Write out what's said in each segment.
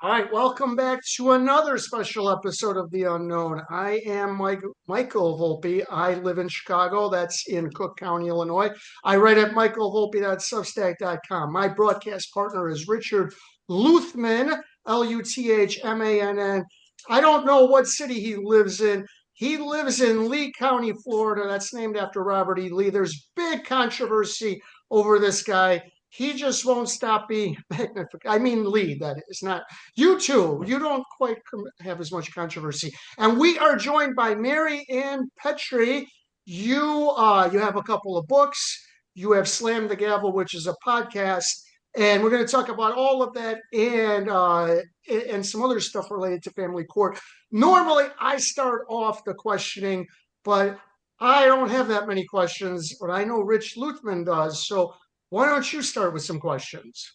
All right, welcome back to another special episode of The Unknown. I am Michael Volpe. I live in Chicago. That's in Cook County, Illinois. I write at michaelvolpe.substack.com. My broadcast partner is Richard Luthman, Luthmann. I don't know what city he lives in. He lives in Lee County, Florida. That's named after Robert E. Lee. There's big controversy over this guy. He just won't stop being magnificent. I mean, Lee, that is not you too. You don't quite have as much controversy. And we are joined by Mary Ann Petrie. You have a couple of books. You have Slam the Gavel, which is a podcast, and we're going to talk about all of that and some other stuff related to family court. Normally, I start off the questioning, but I don't have that many questions. But I know Rich Luthman does. So why don't you start with some questions?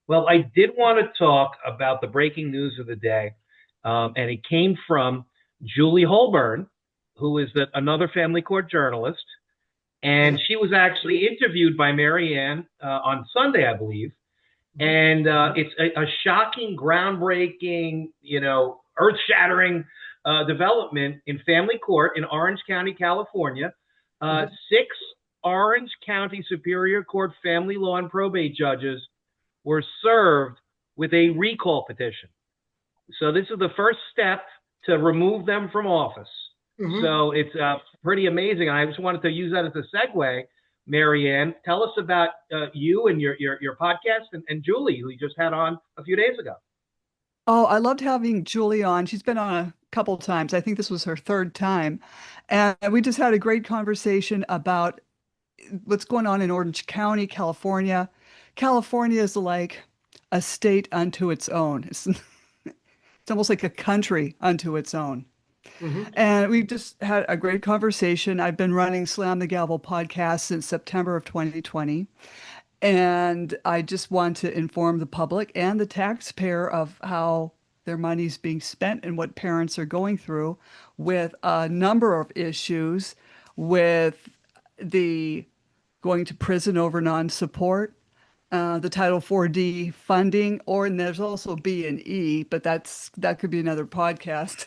Well, I did want to talk about the breaking news of the day, and it came from Julie Holborn, who is another family court journalist, and she was actually interviewed by Mary Ann on Sunday, I believe, and it's a shocking, groundbreaking, earth-shattering development in family court in Orange County, California. Six Orange County Superior Court family law and probate judges were served with a recall petition. So this is the first step to remove them from office. So it's pretty amazing. I just wanted to use that as a segue. Mary Ann, tell us about you and your podcast and Julie, who you just had on a few days ago. Oh, I loved having Julie on. She's been on a couple times. I think this was her third time. And we just had a great conversation about what's going on in Orange County, California. California is like a state unto its own. It's almost like a country unto its own. And we just had a great conversation. I've been running Slam the Gavel podcast since September of 2020. And I just want to inform the public and the taxpayer of how their money's being spent and what parents are going through with a number of issues with the going to prison over non-support, the Title 4D funding, and there's also B and E, but that could be another podcast.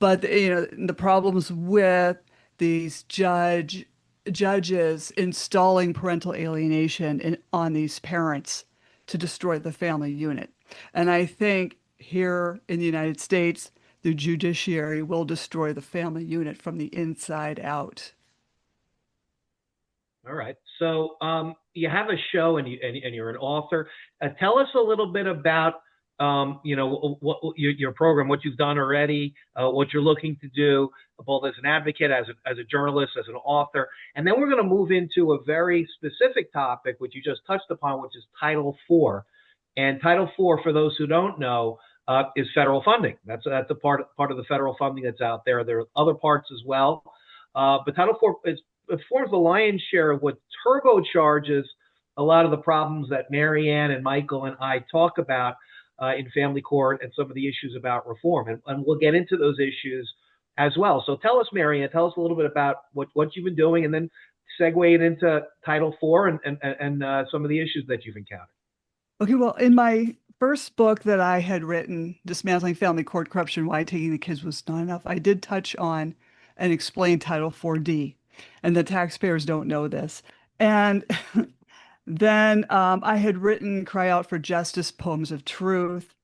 But the problems with these judges installing parental alienation on these parents to destroy the family unit. And I think here in the United States, the judiciary will destroy the family unit from the inside out. All right. So you have a show and you're an author. Tell us a little bit about what your program, what you've done already, what you're looking to do, both as an advocate, as a journalist, as an author. And then we're going to move into a very specific topic, which you just touched upon, which is Title IV. And Title IV, for those who don't know, is federal funding. That's a part of the federal funding that's out there. There are other parts as well. But Title IV forms the lion's share of what turbocharges a lot of the problems that Mary Ann and Michael and I talk about in family court and some of the issues about reform. And we'll get into those issues as well. So tell us, Mary Ann, tell us a little bit about what you've been doing, and then segue it into Title IV and some of the issues that you've encountered. Okay, well, in my first book that I had written, Dismantling Family Court Corruption, Why Taking the Kids Was Not Enough, I did touch on and explain Title 4D, and the taxpayers don't know this. And then I had written Cry Out for Justice, Poems of Truth.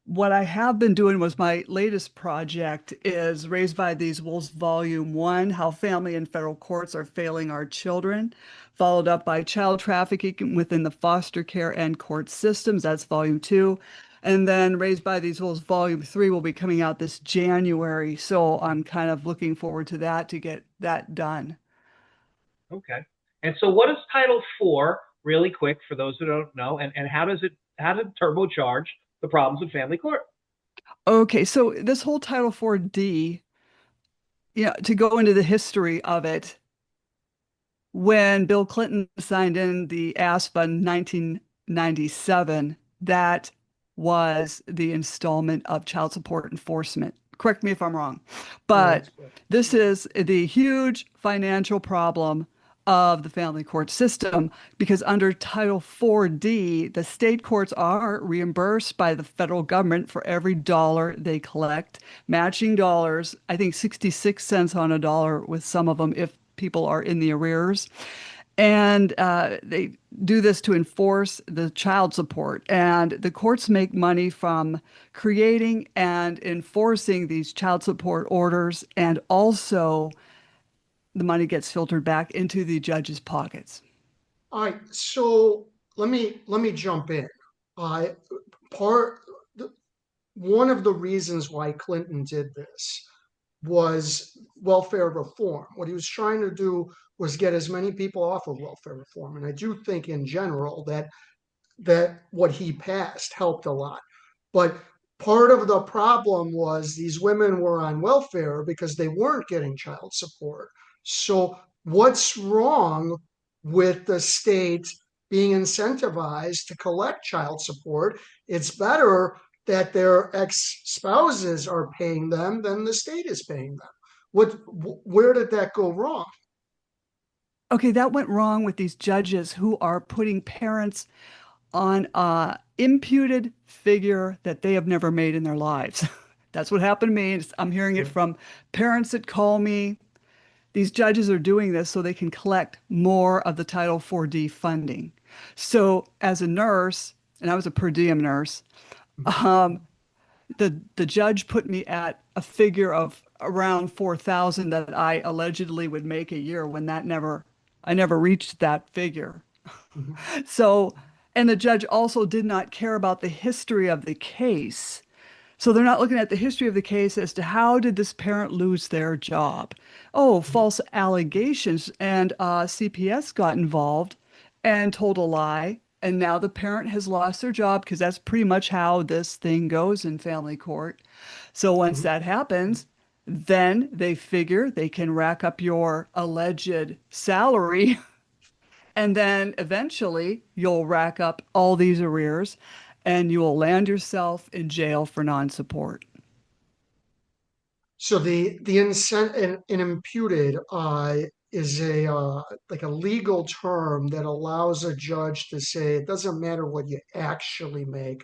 What I have been doing was my latest project is Raised by These Wolves, Volume 1, How Family and Federal Courts Are Failing Our Children, followed up by Child Trafficking Within the Foster Care and Court Systems. That's Volume 2. And then Raised by These Wolves, Volume 3 will be coming out this January. So I'm kind of looking forward to that, to get that done. Okay. And so what is Title IV, really quick, for those who don't know, and how does it turbocharge the problems of family court? Okay, so this whole Title 4D, to go into the history of it, when Bill Clinton signed in the ASPA in 1997, that was the installment of child support enforcement. Correct me if I'm wrong, but this is the huge financial problem of the family court system because under Title 4D, the state courts are reimbursed by the federal government for every dollar they collect, matching dollars, I think 66 cents on a dollar with some of them if people are in the arrears. And they do this to enforce the child support. And the courts make money from creating and enforcing these child support orders, and also the money gets filtered back into the judge's pockets. All right, so let me jump in. Uh, part One of the reasons why Clinton did this was welfare reform. What he was trying to do was get as many people off of welfare reform, and I do think in general that what he passed helped a lot. But part of the problem was these women were on welfare because they weren't getting child support. So, what's wrong with the state being incentivized to collect child support? It's better that their ex-spouses are paying them than the state is paying them. Where did that go wrong? Okay, that went wrong with these judges who are putting parents on a imputed figure that they have never made in their lives. That's what happened to me. I'm hearing it from parents that call me. These judges are doing this so they can collect more of the Title 4D funding. So, as a nurse, and I was a per diem nurse, um, the judge put me at a figure of around 4,000 that I allegedly would make a year when I never reached that figure. Mhm, So, and the judge also did not care about the history of the case. So they're not looking at the history of the case as to how did this parent lose their job? Oh, mhm, false allegations. And CPS got involved and told a lie. And now the parent has lost their job because that's pretty much how this thing goes in family court. So once mhm. that happens, then they figure they can rack up your alleged salary. And then eventually you'll rack up all these arrears and you will land yourself in jail for non-support. So the incent an imputed is a like a legal term that allows a judge to say it doesn't matter what you actually make.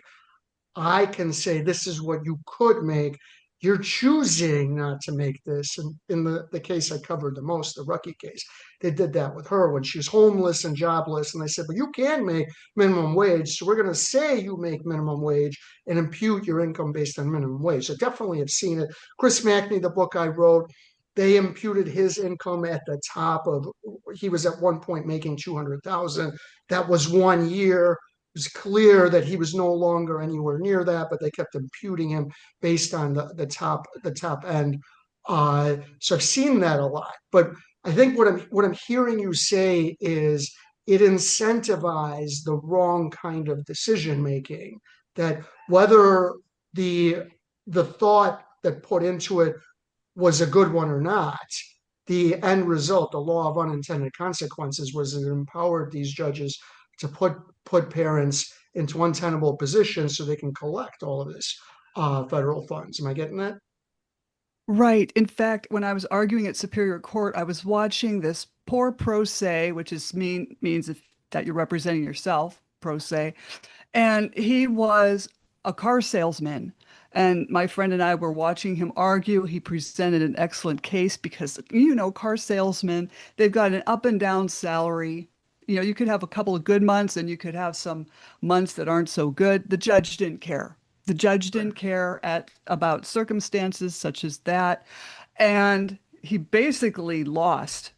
I can say this is what you could make. You're choosing not to make this. And in the case I covered the most, the Rucky case, they did that with her when she was homeless and jobless. And they said, but you can make minimum wage. So we're going to say you make minimum wage and impute your income based on minimum wage. So definitely have seen it. Chris Mackney, the book I wrote, they imputed his income at the top of, he was at one point making 200,000. That was 1 year. It was clear that he was no longer anywhere near that, but they kept imputing him based on the top end. So I've seen that a lot. But I think what I'm hearing you say is it incentivized the wrong kind of decision making. That whether the the thought that put into it was a good one or not, the end result, the law of unintended consequences, was it empowered these judges to put parents into untenable positions so they can collect all of this federal funds. Am I getting that? Right. In fact, when I was arguing at Superior Court, I was watching this poor pro se, which is means that you're representing yourself, pro se, and he was a car salesman. And my friend and I were watching him argue. He presented an excellent case because, car salesmen, they've got an up and down salary. You could have a couple of good months and you could have some months that aren't so good. The judge didn't care. The judge didn't care about circumstances such as that. And he basically lost.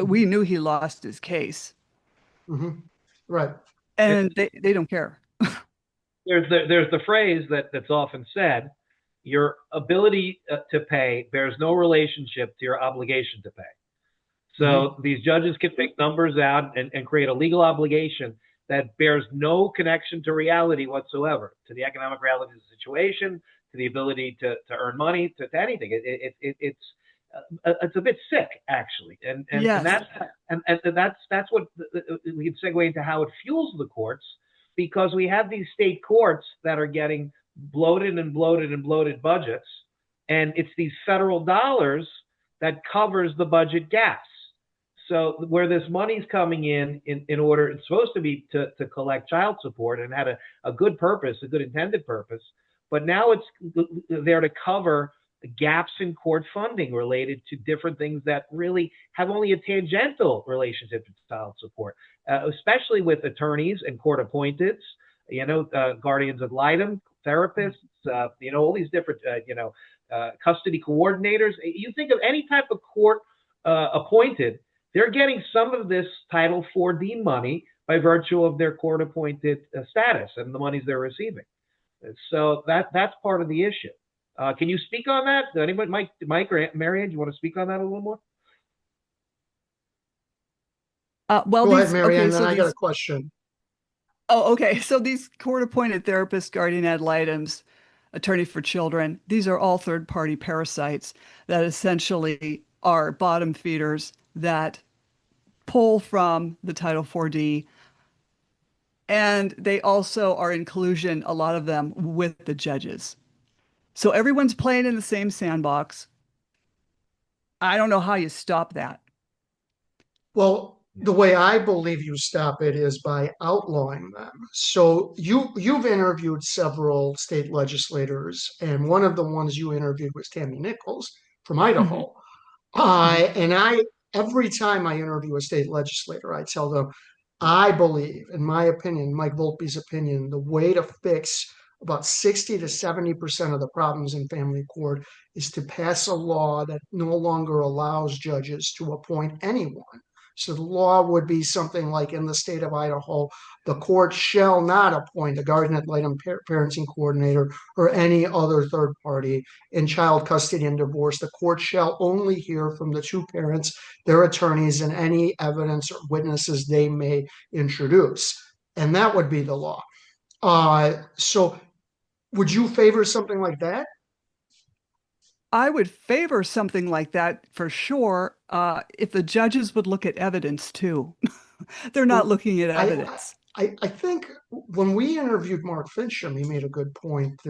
We knew he lost his case, Mm-hmm. Right. and they don't care. There's the phrase that's often said, your ability to pay bears no relationship to your obligation to pay. Mm-hmm. So these judges can make numbers out and create a legal obligation that bears no connection to reality whatsoever, to the economic reality of the situation, to the ability to earn money, to anything. It's a bit sick, actually, and Yes. that's what we can segue into how it fuels the courts, because we have these state courts that are getting bloated and bloated and bloated budgets, and it's these federal dollars that covers the budget gaps. So where this money's coming in order, it's supposed to be to collect child support and had a good purpose, a good intended purpose, but now it's there to cover the gaps in court funding related to different things that really have only a tangential relationship to child support, especially with attorneys and court appointeds, guardians ad litem, therapists, all these different, custody coordinators. You think of any type of court appointed, they're getting some of this Title 4D money by virtue of their court appointed status and the monies they're receiving. So that's part of the issue. Can you speak on that? Anybody, Mike or Marianne, do you want to speak on that a little more? Go ahead, Marianne, then I got a question. Oh, okay. So these court-appointed therapists, guardian ad litems, attorney for children, these are all third-party parasites that essentially are bottom feeders that pull from the Title 4D. And they also are in collusion, a lot of them, with the judges. So everyone's playing in the same sandbox. I don't know how you stop that. Well, the way I believe you stop it is by outlawing them. So you've interviewed several state legislators, and one of the ones you interviewed was Tammy Nichols from Mhm, Idaho. mhm. And every time I interview a state legislator, I tell them, I believe, in my opinion, Mike Volpe's opinion, the way to fix about 60 to 70% of the problems in family court is to pass a law that no longer allows judges to appoint anyone. So the law would be something like in the state of Idaho, the court shall not appoint a guardian ad litem parenting coordinator or any other third party in child custody and divorce. The court shall only hear from the two parents, their attorneys, and any evidence or witnesses they may introduce. And that would be the law. So would you favor something like that? I would favor something like that for sure, if the judges would look at evidence too. They're not Well, looking at I, evidence. I think when we interviewed Mark Fincham, he made a good point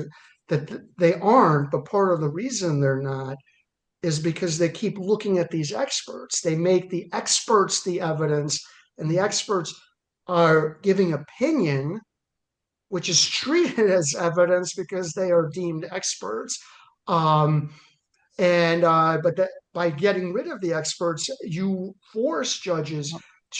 that they aren't, but part of the reason they're not is because they keep looking at these experts. They make the experts the evidence, and the experts are giving opinion, which is treated as evidence because they are deemed experts. Um, and but that by getting rid of the experts, you force judges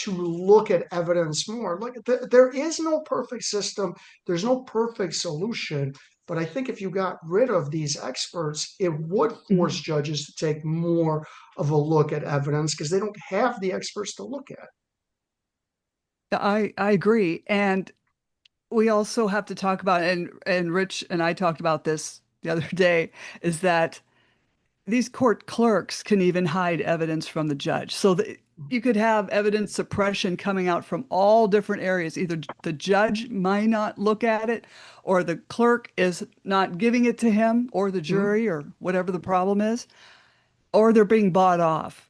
to look at evidence more. Look, there is no perfect system. There's no perfect solution. But I think if you got rid of these experts, it would force Mhm. judges to take more of a look at evidence because they don't have the experts to look at. I agree. And we also have to talk about, and Rich and I talked about this the other day, is that these court clerks can even hide evidence from the judge. So that you could have evidence suppression coming out from all different areas. Either the judge might not look at it, or the clerk is not giving it to him, or the Mhm. jury, or whatever the problem is, or they're being bought off.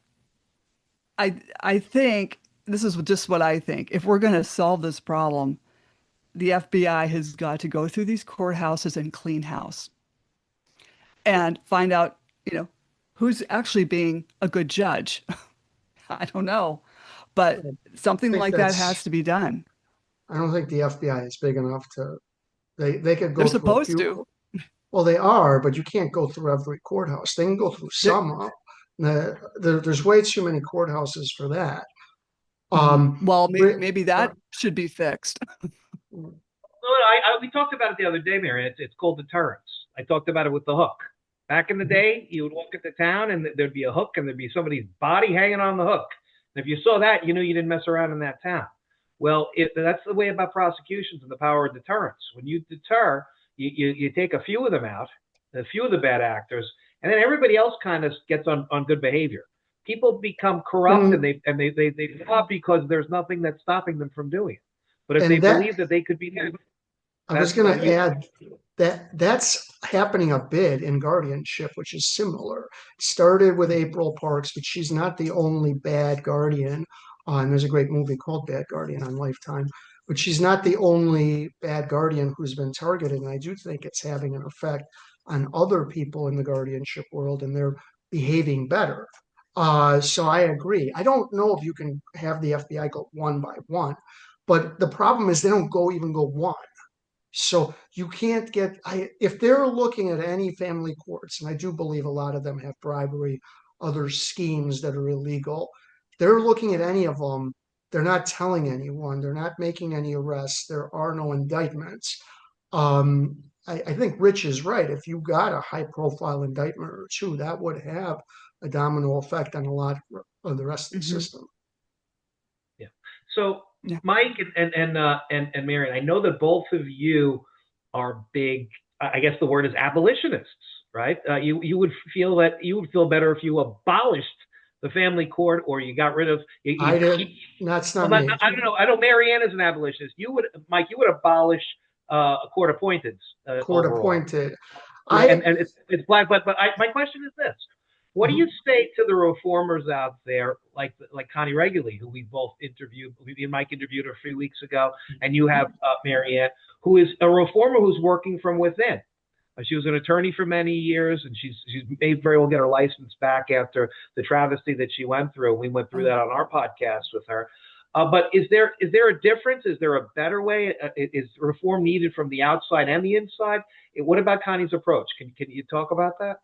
I think this is just what I think. If we're going to solve this problem, the FBI has got to go through these courthouses and clean house and find out, you know, who's actually being a good judge. I don't know, but I something think like that has to be done. I don't think the FBI is big enough to they could They're go through a supposed few. to. Well, they are, but you can't go through every courthouse. They can go through They're- some. There's way too many courthouses for that. Mhm. Well, Re- maybe uh, that should be fixed. No, we talked about it the other day, Mary. It's called deterrence. I talked about it with the hook. Back in the day, you would walk into town and there'd be a hook and there'd be somebody's body hanging on the hook. And if you saw that, you knew you didn't mess around in that town. Well, that's the way about prosecutions and the power of deterrence. When you deter, you take a few of them out, a few of the bad actors, and then everybody else kind of gets on good behavior. People become corrupt and and they stop because there's nothing that's stopping them from doing it. But if they and that believe that they could be I was that's going to you. add that that's happening a bit in guardianship, which is similar. It started with April Parks, but she's not the only bad guardian. And there's a great movie called Bad Guardian on Lifetime, but she's not the only bad guardian who's been targeted. And I do think it's having an effect on other people in the guardianship world, and they're behaving better. So I agree. I don't know if you can have the FBI go one by one, but the problem is they don't go one. So you can't get, if they're looking at any family courts, and I do believe a lot of them have bribery, other schemes that are illegal, they're looking at any of them. They're not telling anyone. They're not making any arrests. There are no indictments. I think Rich is right. If you got a high profile indictment or two, that would have a domino effect on a lot of the rest of the Hmm. system. Yeah. So Yeah. Mike and Marion, I know that both of you are big. I guess the word is abolitionists, right? You would feel that you would feel better if you abolished the family court, or you got rid of I did. That's well, not me. I don't know. I know Marianne is an abolitionist. You would, Mike, you would abolish court appointed Court overall. appointed. Yeah, I and it's black. But my question is this: what do you Mhm. say to the reformers out there, like Connie Regularly, who we both interviewed? Me and Mike interviewed her a few weeks ago, and you have Marianne, who is a reformer who's working from within. She was an attorney for many years, and she's may very well get her license back after the travesty that she went through. We went through Oh. that on our podcast with her. But is there a difference? Is there a better way? Is reform needed from the outside and the inside? What about Connie's approach? Can you talk about that?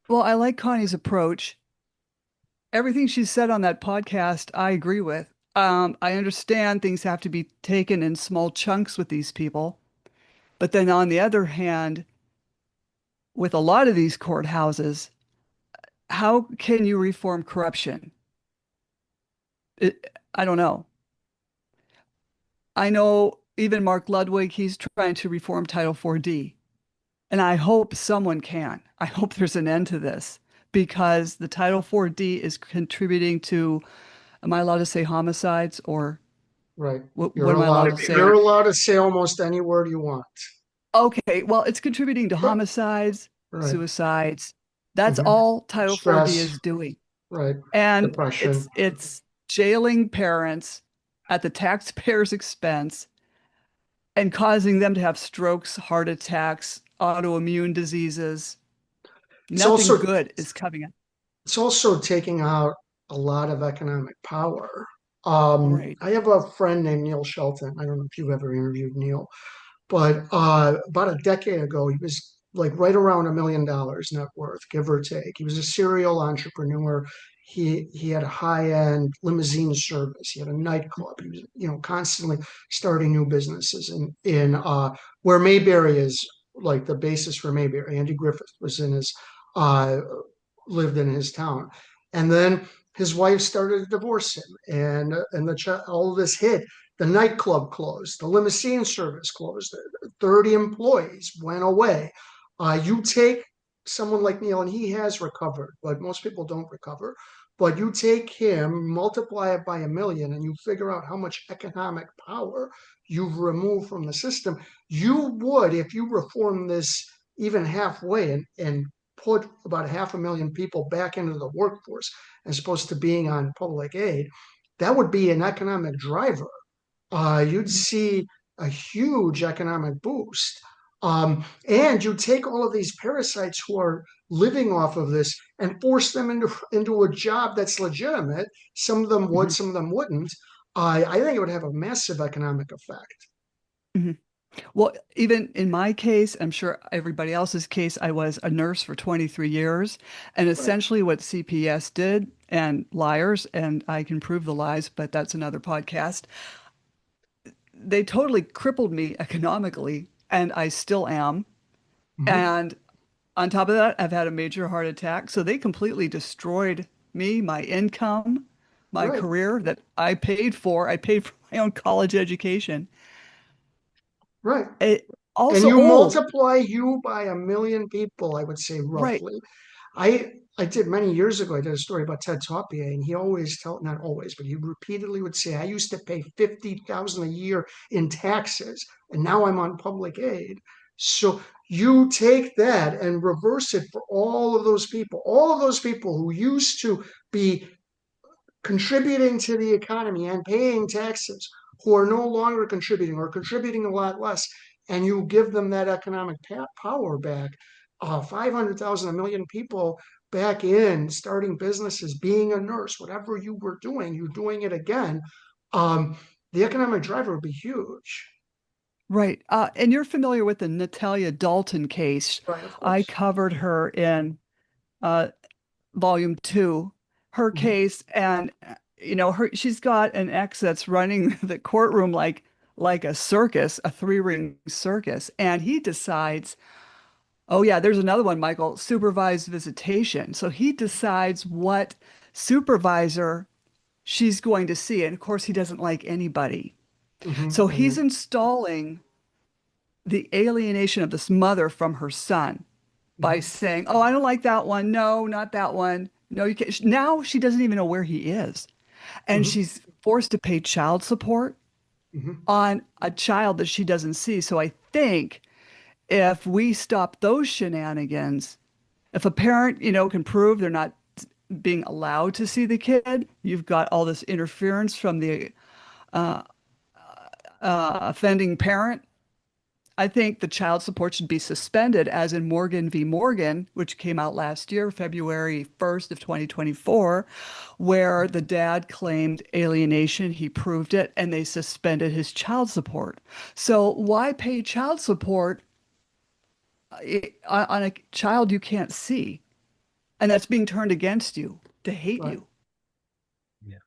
Well, I like Connie's approach. Everything she said on that podcast, I agree with. I understand things have to be taken in small chunks with these people. But then on the other hand, with a lot of these courthouses, how can you reform corruption? I don't know. I know even Mark Ludwig, he's trying to reform Title 4D. And I hope someone can. I hope there's an end to this because the Title 4D is contributing to, am I allowed to say homicides or Right. what am I allowed to You're say? allowed to say almost any word you want. Okay, well, it's contributing to Right. homicides, Right. suicides. That's Mhm. all Title 4D Stress. is doing. Right. And Depression. it's jailing parents at the taxpayer's expense and causing them to have strokes, heart attacks, autoimmune diseases. It's Nothing also good is coming up. it's also taking out a lot of economic power. Right. I have a friend named Neil Shelton. I don't know if you've ever interviewed Neil. But about a decade ago, he was like right around $1 million net worth, give or take. He was a serial entrepreneur. He had a high-end limousine service. He had a nightclub. He was, constantly starting new businesses in where Mayberry is like the basis for Mayberry. Andy Griffith was in his uh, lived in his town, and then his wife started to divorce him, and all of this hit. The nightclub closed, the limousine service closed, 30 employees went away. You take someone like Neil, and he has recovered, but most people don't recover. But you take him, multiply it by 1 million, and you figure out how much economic power you've removed from the system. You would, if you reform this even halfway and put about 500,000 people back into the workforce as opposed to being on public aid, that would be an economic driver. You'd see a huge economic boost. And you take all of these parasites who are living off of this and force them into a job that's legitimate. Some of them would, Mhm. some of them wouldn't. I think it would have a massive economic effect. Mhm. Well, even in my case, I'm sure everybody else's case, I was a nurse for 23 years. And Right. essentially what CPS did, and liars, and I can prove the lies, but that's another podcast. They totally crippled me economically, and I still am. Mhm. And on top of that, I've had a major heart attack. So they completely destroyed me, my income, my Right. career that I paid for. I paid for my own college education. Right. It And also, you oh, multiply you by 1 million people, I would say right. roughly. I did many years ago. I did a story about Ted Toppier, and he always tell not always, but he repeatedly would say, "I used to pay 50,000 a year in taxes, and now I'm on public aid." So you take that and reverse it for all of those people who used to be contributing to the economy and paying taxes, who are no longer contributing or contributing a lot less, and you give them that economic power back. 500,000, 1 million people. back in, starting businesses, being a nurse, whatever you were doing, you're doing it again. Um, the economic driver would be huge. Right. And you're familiar with the Natalia Dalton case. Right, of I course. covered her in uh, volume two, her Hmm. case, and she's got an ex that's running the courtroom like a circus, a three-ring circus, and he decides, oh yeah, there's another one, Michael, supervised visitation. So he decides what supervisor she's going to see, and of course he doesn't like anybody. Hmm. So Hmm. he's installing the alienation of this mother from her son by Hmm. saying, "Oh, I don't like that one. No, not that one. No, you can't." Now she doesn't even know where he is, and Hmm. she's forced to pay child support Hmm. on a child that she doesn't see. So I think if we stop those shenanigans, if a parent, can prove they're not being allowed to see the kid, you've got all this interference from the offending parent. I think the child support should be suspended, as in Morgan v. Morgan, which came out last year, February 1st of 2024, where the dad claimed alienation, he proved it, and they suspended his child support. So why pay child support on a child you can't see, and that's being turned against you to hate Right. you? Yeah.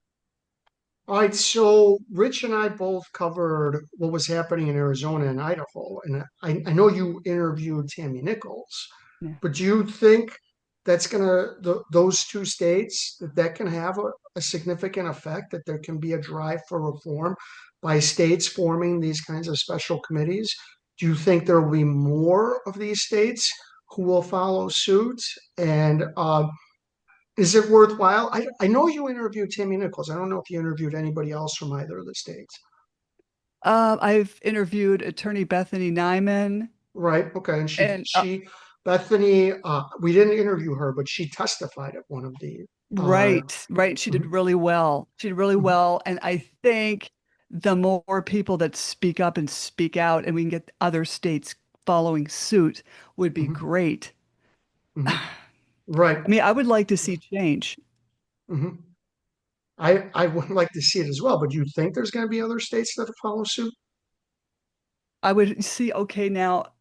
All right, so Rich and I both covered what was happening in Arizona and Idaho, and I know you interviewed Tammy Nichols, Yeah. but do you think that's gonna those two states that can have a significant effect, that there can be a drive for reform by states forming these kinds of special committees? Do you think there will be more of these states who will follow suit? And is it worthwhile? I know you interviewed Tammy Nichols. I don't know if you interviewed anybody else from either of the states. I've interviewed attorney Bethany Nyman, Right. Okay. And and Bethany, we didn't interview her, but she testified at one of the, uh, right, right. She did mhm, really well. She did really mhm, well. And I think the more people that speak up and speak out, and we can get other states following suit, would be mhm, great. mhm. I Right. mean, I would like to see change. Mhm. I would like to see it as well, but do you think there's going to be other states that follow suit? I would see, okay, now,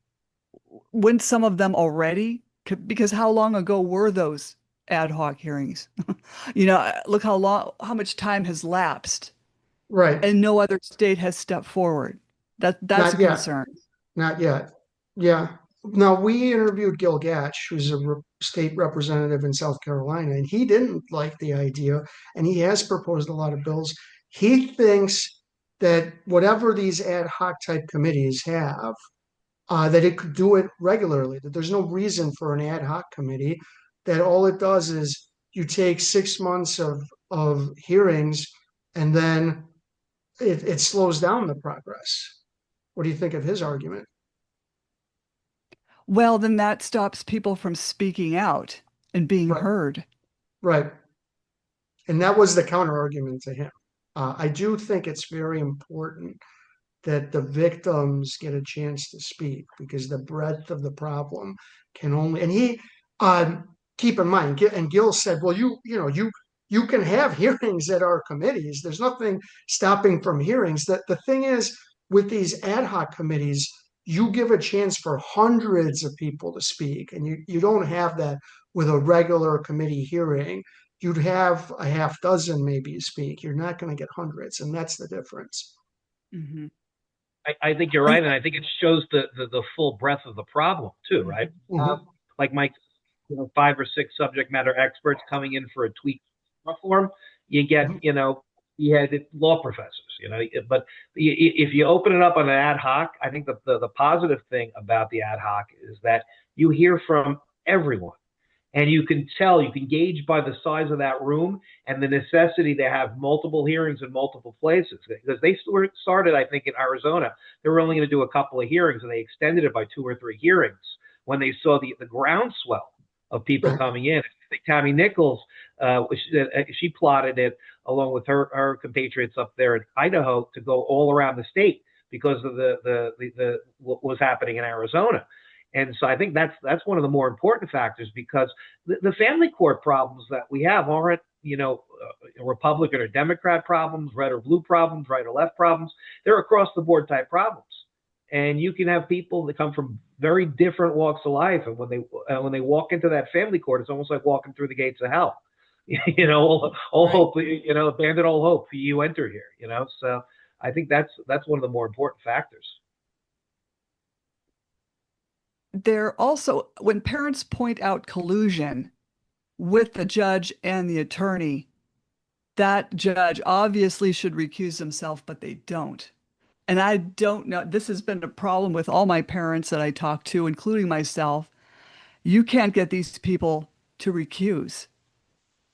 when some of them already, because how long ago were those ad hoc hearings? Look how much time has lapsed, Right. and no other state has stepped forward. That's a Not yet. concern. Not yet. Yeah. Now, we interviewed Gil Gatch, who's a state representative in South Carolina, and he didn't like the idea, and he has proposed a lot of bills. He thinks that whatever these ad hoc type committees have, that it could do it regularly, that there's no reason for an ad hoc committee, that all it does is you take 6 months of hearings and then it slows down the progress. What do you think of his argument? Well, then that stops people from speaking out and being Right. heard. Right. And that was the counter argument to him. I do think it's very important that the victims get a chance to speak, because the breadth of the problem can only, and he, keep in mind, and Gil said, well, you can have hearings at our committees. There's nothing stopping from hearings. That the thing is, with these ad hoc committees, you give a chance for hundreds of people to speak, and you don't have that with a regular committee hearing. You'd have a half dozen maybe speak. You're not going to get hundreds, and that's the difference. Hmm. I think you're right, and I think it shows the full breadth of the problem too, right? Mhm. Like Mike, 5 or 6 subject matter experts coming in for a tweak reform. You get, Mhm. you had law professors, but if you open it up on an ad hoc, I think the positive thing about the ad hoc is that you hear from everyone. And you can tell, you can gauge by the size of that room and the necessity to have multiple hearings in multiple places. Because they started, I think, in Arizona, they were only going to do a couple of hearings, and they extended it by 2 or 3 hearings when they saw the groundswell of people Right. coming in. I think Tammy Nichols, she plotted it along with her compatriots up there in Idaho to go all around the state because of the what was happening in Arizona. And so I think that's one of the more important factors, because the family court problems that we have aren't, Republican or Democrat problems, red or blue problems, right or left problems. They're across the board type problems. And you can have people that come from very different walks of life, and when they walk into that family court, it's almost like walking through the gates of hell. All Right. hope, abandon all hope. You enter here. So I think that's one of the more important factors. There also, when parents point out collusion with the judge and the attorney, that judge obviously should recuse himself, but they don't. And I don't know, this has been a problem with all my parents that I talk to, including myself. You can't get these people to recuse.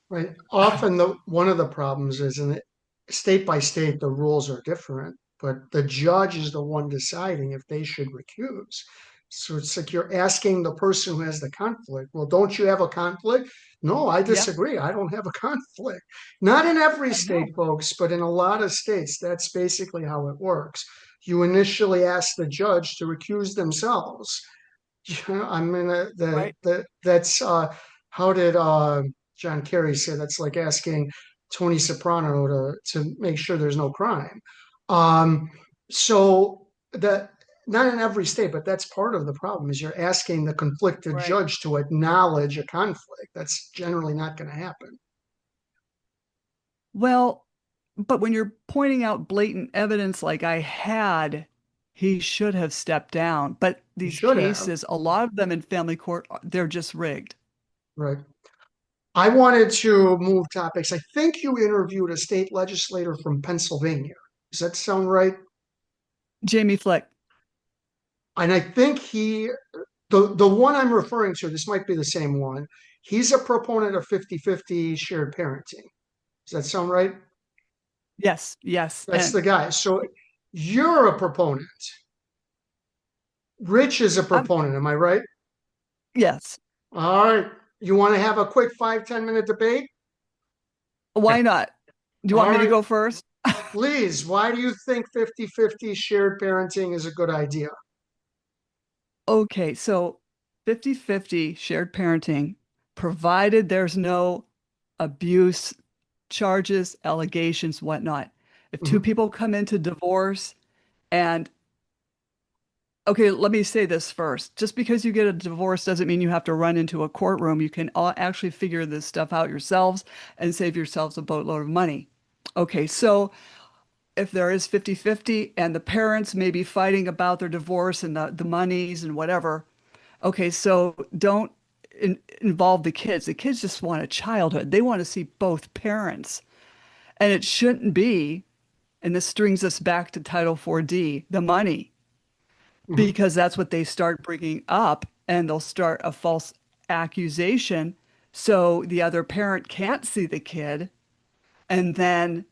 Right. Often the one of the problems is in it, state by state, the rules are different, but the judge is the one deciding if they should recuse. So it's like you're asking the person who has the conflict, well, don't you have a conflict? No, I Yeah, disagree. I don't have a conflict. Not in every I know. state, folks, but in a lot of states, that's basically how it works. You initially ask the judge to recuse themselves. Yeah, I mean, Right, that's how did John Kerry say that's like asking Tony Soprano to make sure there's no crime. Um, so that not in every state, but that's part of the problem is you're asking the conflicted right. judge to acknowledge a conflict. That's generally not going to happen. Well, but when you're pointing out blatant evidence like I had, he should have stepped down. But You these should have, cases, a lot of them in family court, they're just rigged. right? I wanted to move topics. I think you interviewed a state legislator from Pennsylvania. Does that sound right? Jamie Flick. And I think the one I'm referring to, this might be the same one. He's a proponent of 50-50 shared parenting. Does that sound right? Yes, yes. That's And the guy. So you're a proponent. Rich is a I'm, proponent. Am I right? yes. All right. You want to have a quick 5-10 minute debate? Why not? Do you want All me to right. go first? Please. Why do you think 50-50 shared parenting is a good idea? Okay, so 50-50 shared parenting, provided there's no abuse charges, allegations, whatnot. If two Mhm. people come into divorce and okay, let me say this first. Just because you get a divorce doesn't mean you have to run into a courtroom. You can actually figure this stuff out yourselves and save yourselves a boatload of money. Okay, so if there is 50-50 and the parents may be fighting about their divorce and the monies and whatever, okay, so don't involve the kids. The kids just want a childhood. They want to see both parents. And it shouldn't be, and this brings us back to Title 4D, the money, Mhm. because that's what they start bringing up, and they'll start a false accusation so the other parent can't see the kid, and then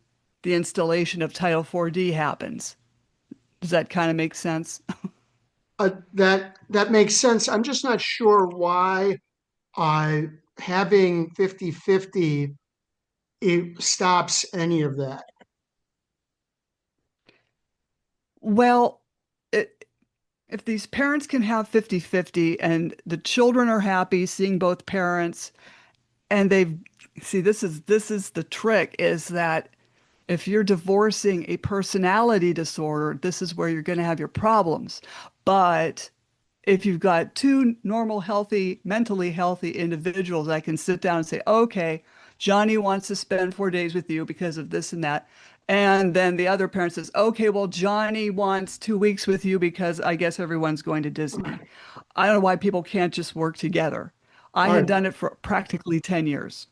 the installation of Title 4D happens. Does that kind of make sense? That makes sense. I'm just not sure why having 50-50 it stops any of that. Well, it, if these parents can have 50-50 and the children are happy seeing both parents and they've see this is the trick is that if you're divorcing a personality disorder, this is where you're going to have your problems. But if you've got two normal, healthy, mentally healthy individuals that can sit down and say, okay, Johnny wants to spend 4 days with you because of this and that. And then the other parent says, okay, well, Johnny wants 2 weeks with you because I guess everyone's going to Disney. I don't know why people can't just work together. I All had right. done it for practically 10 years.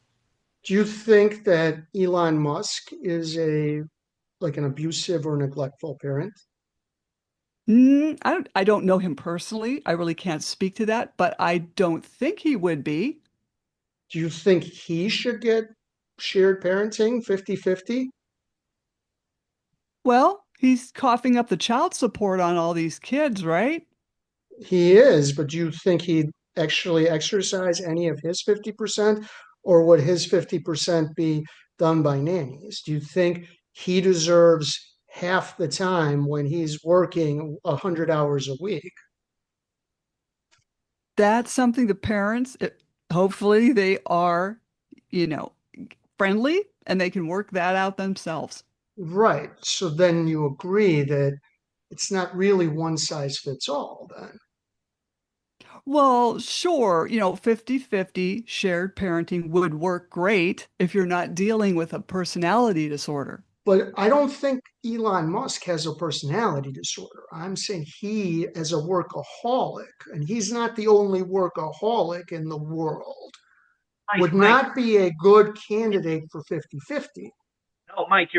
Do you think that Elon Musk is a like an abusive or neglectful parent? I don't know him personally. I really can't speak to that, but I don't think he would be. Do you think he should get shared parenting 50-50? Well, he's coughing up the child support on all these kids, right? He is, but do you think he'd actually exercise any of his 50%, or would his 50% be done by nannies? Do you think he deserves half the time when he's working 100 hours a week? That's something the parents, hopefully they are, you know, friendly and they can work that out themselves. Right. So then you agree that it's not really one size fits all then. Well, sure, 50-50 shared parenting would work great if you're not dealing with a personality disorder. But I don't think Elon Musk has a personality disorder. I'm saying he is a workaholic, and he's not the only workaholic in the world. Would Mike, not be a good candidate for 50-50. no, Mike,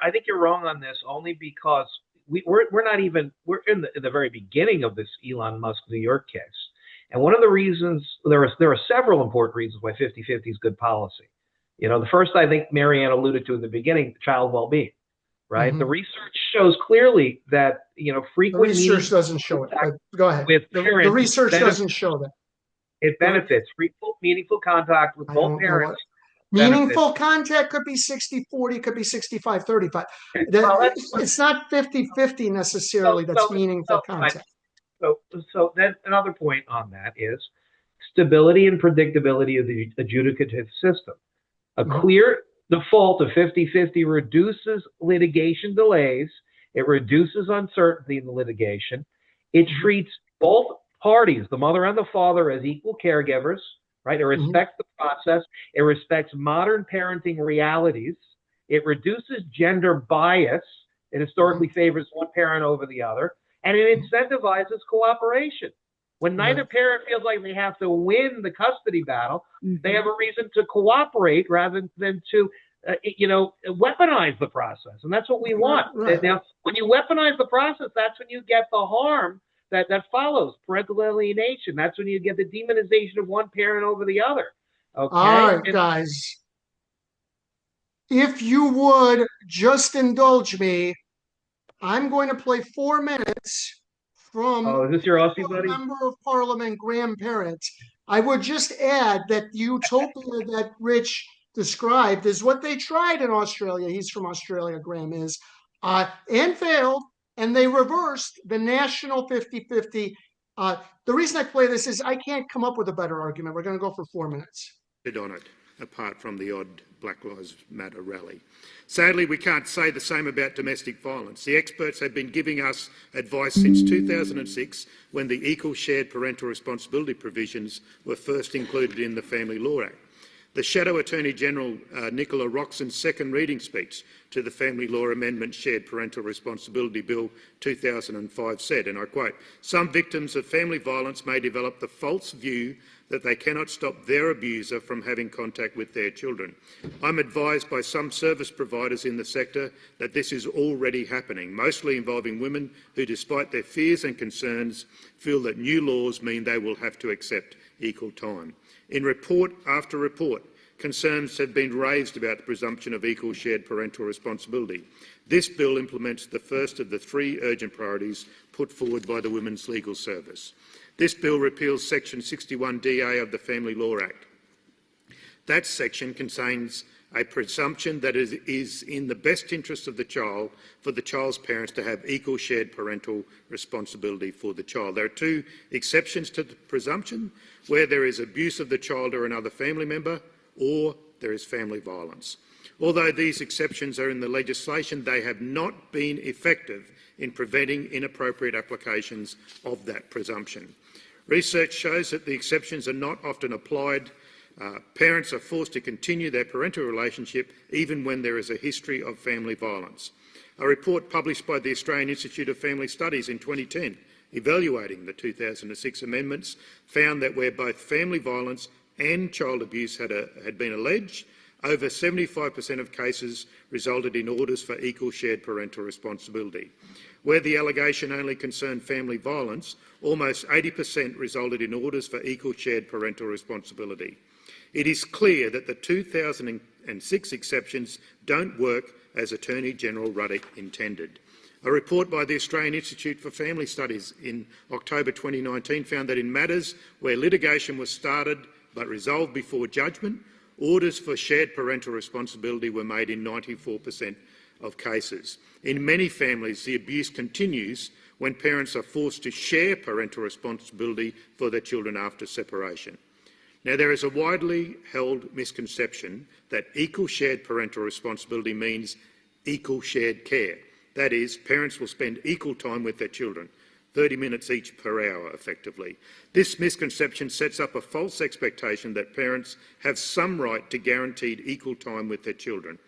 I think you're wrong on this only because we're not even, we're in the very beginning of this Elon Musk New York case. And one of the reasons, there are several important reasons why 50-50 is good policy. The first, I think Marianne alluded to in the beginning, child well-being, right? The Mhm. research shows clearly that, The frequent research meeting doesn't show it, but go ahead. with The parents research benefits, doesn't show that. it benefits. Frequent, meaningful contact with I both don't know what parents benefits. meaningful contact could be 60-40, could be 65-35. Well, that's It's not 50-50 so, necessarily that's so, meaningful so, Mike, contact. so then another point on that is stability and predictability of the adjudicative system. A Mhm. clear default of 50-50 reduces litigation delays. It reduces uncertainty in the litigation. It Mhm. treats both parties, the mother and the father, as equal caregivers, right? It Mhm. respects the process. It respects modern parenting realities. It reduces gender bias. It historically Mhm. favors one parent over the other. And it incentivizes cooperation. When Right. neither parent feels like they have to win the custody battle, they have Mhm. a reason to cooperate rather than to, weaponize the process. And that's what we Right. want. Right. Now, when you weaponize the process, that's when you get the harm that follows parental alienation. That's when you get the demonization of one parent over the other. All Okay? right, guys. If you would just indulge me, I'm going to play 4 minutes from Is this your Aussie buddy? Member of Parliament grandparents. I would just add that the utopia that Rich described is what they tried in Australia. He's from Australia, Graham is, and failed. And they reversed the national 50-50. The reason I play this is I can't come up with a better argument. We're going to go for 4 minutes. On it, apart from the odd Black Lives Matter rally. Sadly, we can't say the same about domestic violence. The experts have been giving us advice since 2006, when the equal shared parental responsibility provisions were first included in the Family Law Act. The Shadow Attorney General, Nicola Roxon's second reading speech to the Family Law Amendment Shared Parental Responsibility Bill 2005 said, and I quote, "Some victims of family violence may develop the false view that they cannot stop their abuser from having contact with their children. I'm advised by some service providers in the sector that this is already happening, mostly involving women who, despite their fears and concerns, feel that new laws mean they will have to accept equal time." In report after report, concerns have been raised about the presumption of equal shared parental responsibility. This bill implements the first of the 3 urgent priorities put forward by the Women's Legal Service. This bill repeals Section 61DA of the Family Law Act. That section contains a presumption that it is in the best interest of the child for the child's parents to have equal shared parental responsibility for the child. There are 2 exceptions to the presumption: where there is abuse of the child or another family member, or there is family violence. Although these exceptions are in the legislation, they have not been effective in preventing inappropriate applications of that presumption. Research shows that the exceptions are not often applied. Parents are forced to continue their parental relationship even when there is a history of family violence. A report published by the Australian Institute of Family Studies in 2010, evaluating the 2006 amendments, found that where both family violence and child abuse had been alleged, over 75% of cases resulted in orders for equal shared parental responsibility. Where the allegation only concerned family violence, almost 80% resulted in orders for equal shared parental responsibility. It is clear that the 2006 exceptions don't work as Attorney General Ruddock intended. A report by the Australian Institute for Family Studies in October 2019 found that in matters where litigation was started but resolved before judgment, orders for shared parental responsibility were made in 94% of cases. In many families, the abuse continues when parents are forced to share parental responsibility for their children after separation. Now, there is a widely held misconception that equal shared parental responsibility means equal shared care. That is, parents will spend equal time with their children, 30 minutes each per hour, effectively. This misconception sets up a false expectation that parents have some right to guaranteed equal time with their children.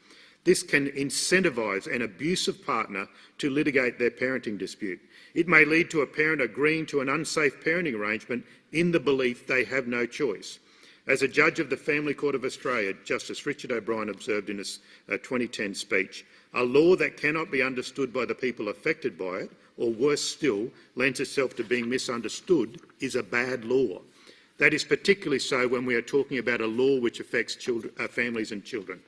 This can incentivise an abusive partner to litigate their parenting dispute. It may lead to a parent agreeing to an unsafe parenting arrangement in the belief they have no choice. As a judge of the Family Court of Australia, Justice Richard O'Brien observed in his 2010 speech, a law that cannot be understood by the people affected by it, or worse still, lends itself to being misunderstood, is a bad law. That is particularly so when we are talking about a law which affects families and children.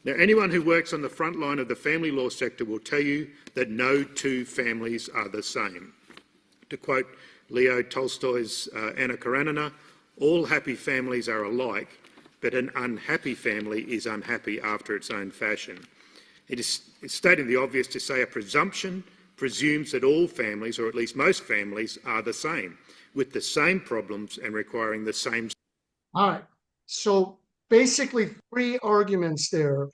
Now, anyone who works on the front line of the family law sector will tell you that no two families are the same. To quote Leo Tolstoy's Anna Karenina, all happy families are alike, but an unhappy family is unhappy after its own fashion. It's stating the obvious to say a presumption presumes that all families, or at least most families, are the same, with the same problems and requiring the same. All right. So basically 3 arguments there.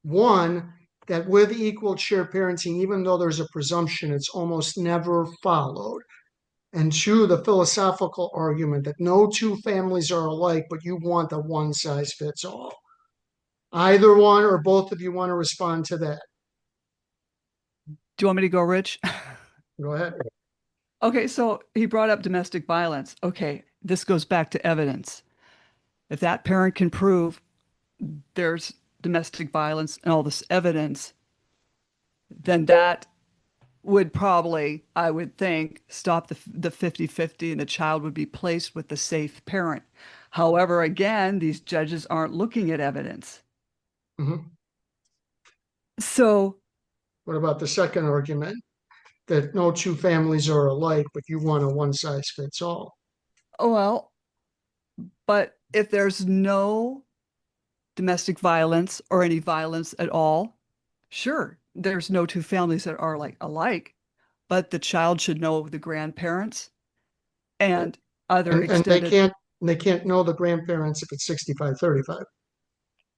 One, that with equal shared parenting, even though there's a presumption, it's almost never followed. And 2, the philosophical argument that no two families are alike, but you want a one size fits all. Either one or both of you want to respond to that? Do you want me to go, Rich? Go ahead. Okay, so he brought up domestic violence. Okay, this goes back to evidence. If that parent can prove there's domestic violence and all this evidence, then that would probably, I would think, stop the 50-50 and the child would be placed with the safe parent. However, again, these judges aren't looking at evidence. Mm-hmm. So what about the second argument that no two families are alike, but you want a one size fits all? well, but if there's no domestic violence or any violence at all, sure, there's no two families that are like alike, but the child should know the grandparents and other And extended. they can't know the grandparents if it's 65-35.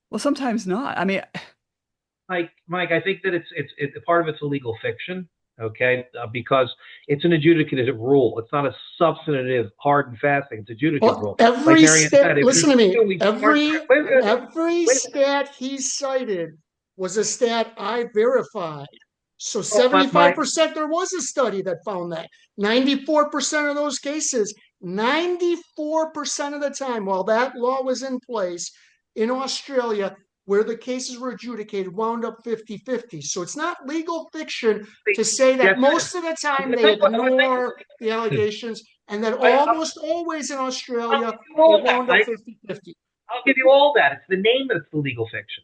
Well, sometimes not. I mean, Mike, I think that it's part of it's a legal fiction, okay? Because it's an adjudicative rule. It's not a substantive, hard and fast thing. It's a adjudicative rule. Well, Like every Marianne said, stat, if listen to you're me, doing every part- wait a minute, wait a minute. stat he cited was a stat I verified. So Oh, Mike, 75% there was a study that found that. 94% of those cases, 94% of the time while that law was in place in Australia, where the cases were adjudicated, wound up 50-50. So it's not legal fiction to say that yes, most of the time they ignore the allegations and that almost always in Australia it wound up 50-50. I'll give you all that. It's the name that's the legal fiction.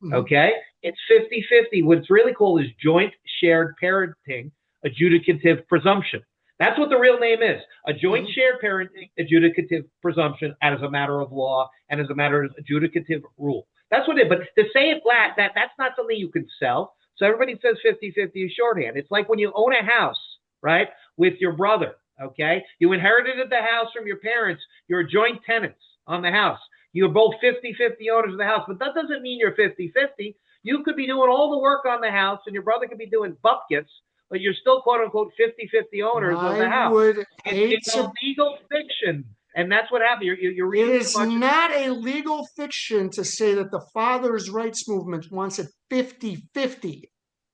Mhm. Okay? It's 50-50. What it's really called is joint shared parenting adjudicative presumption. That's what the real name is. A joint shared parenting adjudicative presumption as a matter of law and as a matter of adjudicative rule. That's what it is. But to say it flat, that's not something you can sell. So everybody says 50-50 is shorthand. It's like when you own a house, right, with your brother, okay? You inherited the house from your parents. You're joint tenants on the house. You're both 50-50 owners of the house, but that doesn't mean you're 50-50. You could be doing all the work on the house and your brother could be doing bupkits, but you're still quote unquote 50-50 owners of the house. It's a legal fiction. And that's what happened. You're reading it is not a legal fiction to say that the fathers' rights movement wants it 50-50.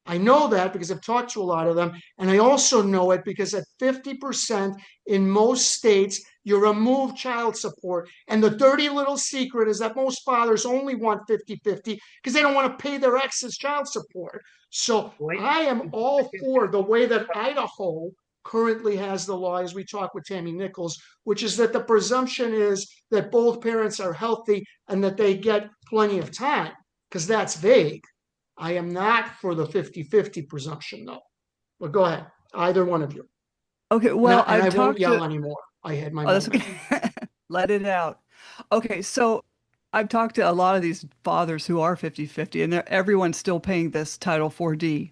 I know that because I've talked to a lot of them. And I also know it because at 50% in most states, you remove child support. And the dirty little secret is that most fathers only want 50-50 because they don't want to pay their ex's child support. So I am all for the way that Idaho currently has the law, as we talk with Tammy Nichols, which is that the presumption is that both parents are healthy and that they get plenty of time, because that's vague. I am not for the 50-50 presumption, though. But go ahead, either one of you. Okay, well, and I won't talked yell to. anymore. I had my Oh, that's moment. okay. Let it out. Okay, so I've talked to a lot of these fathers who are 50-50, and everyone's still paying this Title 4D.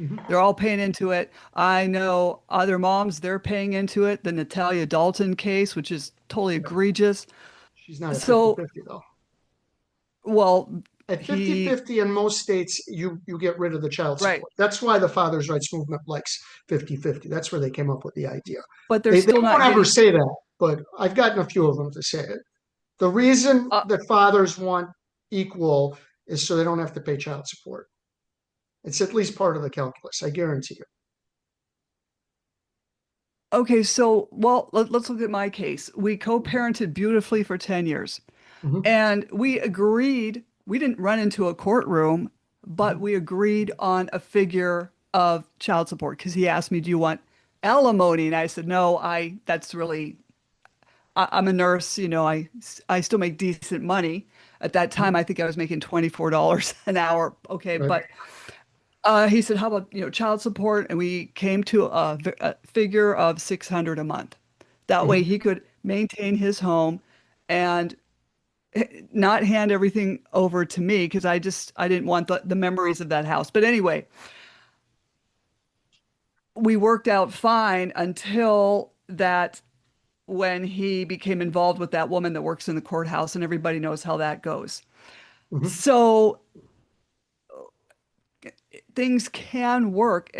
Mhm. They're all paying into it. I know other moms, they're paying into it. The Natalia Dalton case, which is totally egregious. She's not at So, 50-50 though. well, At he, 50-50 in most states, you get rid of the child right. support. That's why the fathers' rights movement likes 50-50. That's where they came up with the idea. But they're They still won't not ever getting, say that, but I've gotten a few of them to say it. The reason uh, that fathers want equal is so they don't have to pay child support. It's at least part of the calculus, I guarantee you. okay, so, well, let's look at my case. We co-parented beautifully for 10 years. Mhm, And we agreed, we didn't run into a courtroom, but mhm. we agreed on a figure of child support because he asked me, "Do you want alimony?" And I said, "No, that's really, I'm a nurse, I still make decent money." At that time, I think I was making $24 an hour. Okay, Right. but he said, "How about, child support?" And we came to a figure of 600 a month. That way Mhm. he could maintain his home and not hand everything over to me because I didn't want the memories of that house. But anyway, we worked out fine until that when he became involved with that woman that works in the courthouse, and everybody knows how that goes. Mhm. So things can work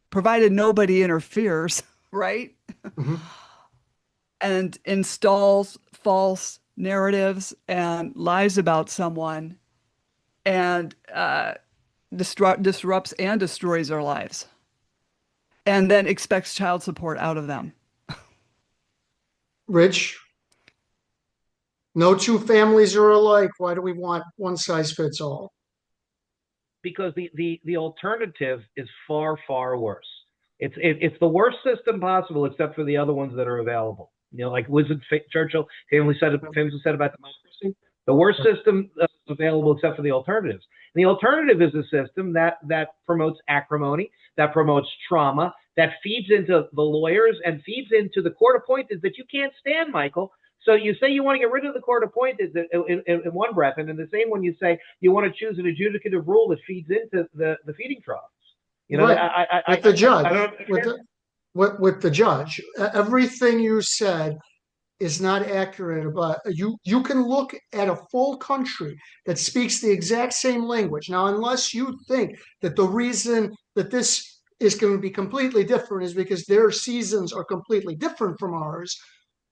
provided nobody interferes, right? Mhm. And installs false narratives and lies about someone and disrupts and destroys their lives, and then expects child support out of them. Rich, no two families are alike. Why do we want one size fits all? Because the alternative is far far worse. It's the worst system possible, except for the other ones that are available. Like Winston Churchill famously said about democracy, the worst system available except for the alternatives. And the alternative is a system that promotes acrimony, that promotes trauma, that feeds into the lawyers and feeds into the court appointed that you can't stand, Michael. So you say you want to get rid of the court appointed in one breath, and in the same one you say you want to choose an adjudicative rule that feeds into the feeding troughs. Right. With the I judge, don't with understand. with the judge, everything you said is not accurate. But you can look at a full country that speaks the exact same language. Now, unless you think that the reason that this is going to be completely different is because their seasons are completely different from ours.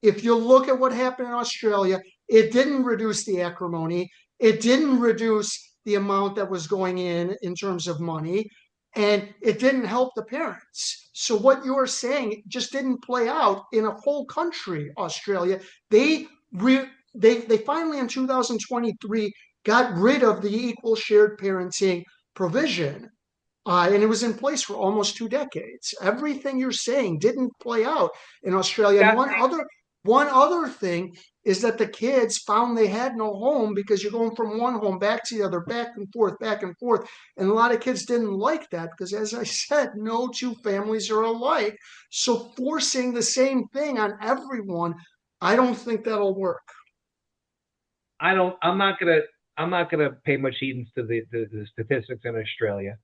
If you look at what happened in Australia, it didn't reduce the acrimony. It didn't reduce the amount that was going in terms of money, and it didn't help the parents. So what you're saying just didn't play out in a whole country, Australia. They re, they finally in 2023 got rid of the equal shared parenting provision. And it was in place for almost 2 decades. Everything you're saying didn't play out in Australia. And That one other thing is that the kids found they had no home because you're going from one home back to the other, back and forth, back and forth. And a lot of kids didn't like that because, as I said, no two families are alike. So forcing the same thing on everyone, I don't think that'll work. I don't. I'm not gonna pay much heed to the statistics in Australia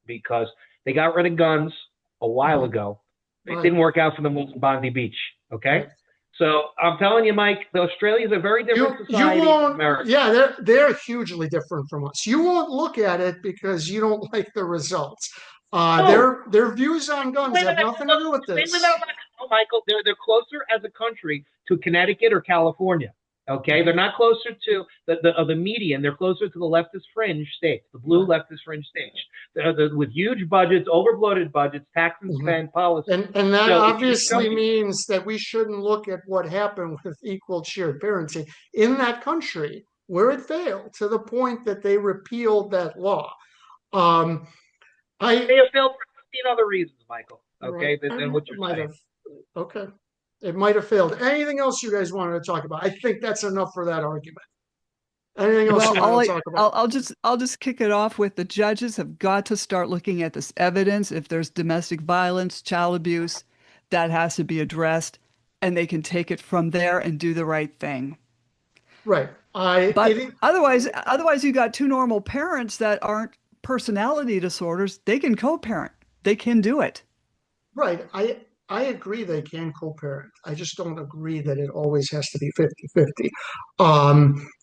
because they got rid of guns a while Mhm. ago. It Right, didn't work out for them in Bondi Beach. Okay, right. so I'm telling you, Mike, Australia is a very different You society than won't, America. yeah, they're hugely different from us. You won't look at it because you don't like the results. Oh, Their views on you guns live in have a, nothing to look, do with they live out this. of oh, Michael. They're closer as a country to Connecticut or California. Okay, they're Mhm, not closer to the median. They're closer to the leftist fringe states, the blue right. leftist fringe states, with huge budgets, overbloated budgets, tax and Mhm. spend policies. And that So if you show obviously me, means that we shouldn't look at what happened with equal shared parenting in that country where it failed to the point that they repealed that law. Um, I they have failed for 15 other reasons, Michael. right, Okay, than what you're might saying. have okay. It might have failed. Anything else you guys wanted to talk about? I think that's enough for that argument. Anything else Well, you want to talk about? I'll just kick it off with the judges have got to start looking at this evidence. If there's domestic violence, child abuse, that has to be addressed, and they can take it from there and do the right thing. Right. I But it otherwise you got two normal parents that aren't personality disorders, they can co-parent. They can do it. Right. I agree they can co-parent. I just don't agree that it always has to be 50-50.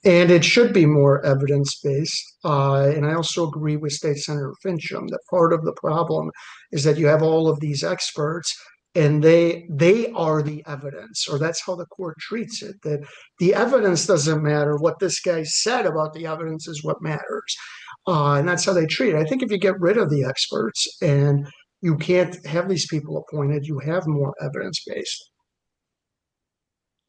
And it should be more evidence-based. And I also agree with State Senator Fincham that part of the problem is that you have all of these experts and they are the evidence, or that's how the court treats it, that the evidence doesn't matter. What this guy said about the evidence is what matters. And that's how they treat it. I think if you get rid of the experts and you can't have these people appointed, you have more evidence based.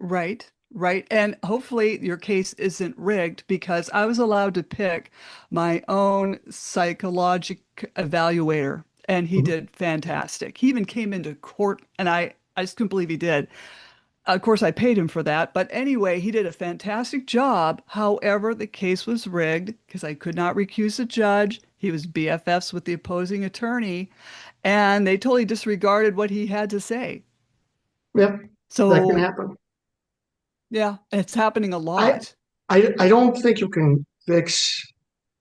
Right, right. And hopefully your case isn't rigged because I was allowed to pick my own psychologic evaluator and he Mhm. did fantastic. He even came into court and I just couldn't believe he did. Of course, I paid him for that. But anyway, he did a fantastic job. However, the case was rigged because I could not recuse the judge. He was BFFs with the opposing attorney, and they totally disregarded what he had to say. Yep, that can So, happen. yeah, it's happening a I, lot. I don't think you can fix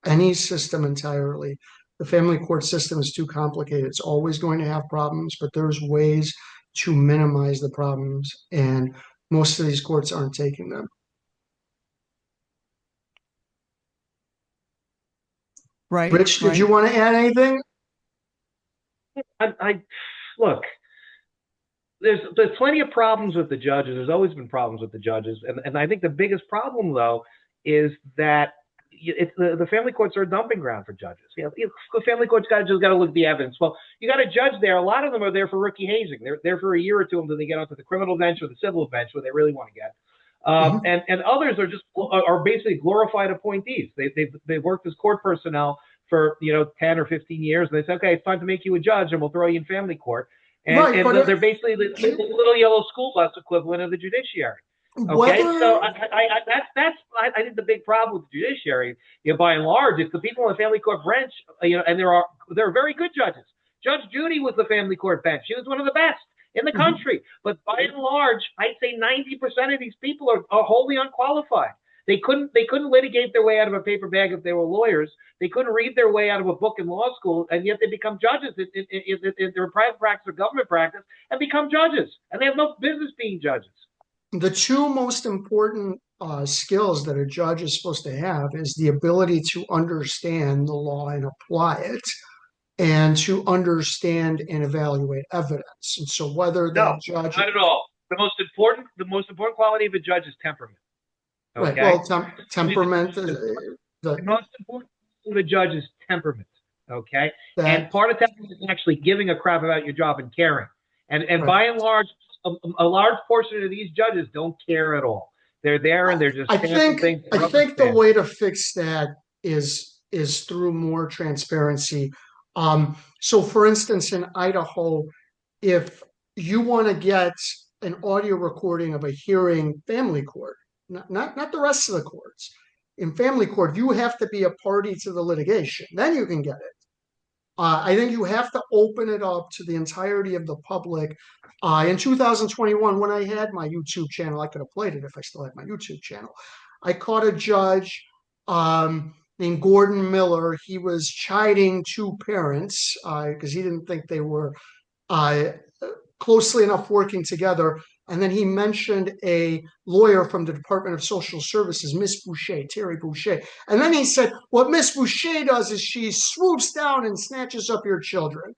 any system entirely. The family court system is too complicated. It's always going to have problems, but there's ways to minimize the problems, and most of these courts aren't taking them. Right, Rich, did you right. want to add anything? I look. There's plenty of problems with the judges. There's always been problems with the judges, and I think the biggest problem though is that the family courts are a dumping ground for judges. The family courts just got to look at the evidence. Well, you got a judge there. A lot of them are there for rookie hazing. They're there for a year or two until they get onto the criminal bench or the civil bench where they really want to get. Mhm. And others are basically glorified appointees. They've worked as court personnel for 10 or 15 years, and they say, okay, it's time to make you a judge, and we'll throw you in family court. And Right, and but they're basically the little yellow school bus equivalent of the judiciary. Okay, so whether I think the big problem with the judiciary, by and large, is the people on the family court bench, and there are very good judges. Judge Judy was the family court bench. She was one of the best in the Mhm. country. But by and large, I'd say 90% of these people are wholly unqualified. They couldn't litigate their way out of a paper bag if they were lawyers. They couldn't read their way out of a book in law school, and yet they become judges in their private practice or government practice and become judges. And they have no business being judges. the two most important skills that a judge is supposed to have is the ability to understand the law and apply it, and to understand and evaluate evidence. And so, whether No, that judge, not at all. The most important quality of a judge is temperament. right? Okay. Well, temperament, The the, most important quality of a judge is temperament. Okay. And that, part of temperament is actually giving a crap about your job and caring. And right. by and large, a large portion of these judges don't care at all. They're there and they're just I stamping think things. I Rubber think the stamp. way to fix that is through more transparency. So, for instance, in Idaho, if you want to get an audio recording of a hearing family court, not the rest of the courts, in family court, you have to be a party to the litigation. Then you can get it. I think you have to open it up to the entirety of the public. In 2021, when I had my YouTube channel, I could have played it if I still had my YouTube channel. I caught a judge named Gordon Miller. He was chiding two parents because he didn't think they were uh, closely enough working together. And then he mentioned a lawyer from the Department of Social Services, Miss Boucher, Terry Boucher. And then he said, what Miss Boucher does is she swoops down and snatches up your children.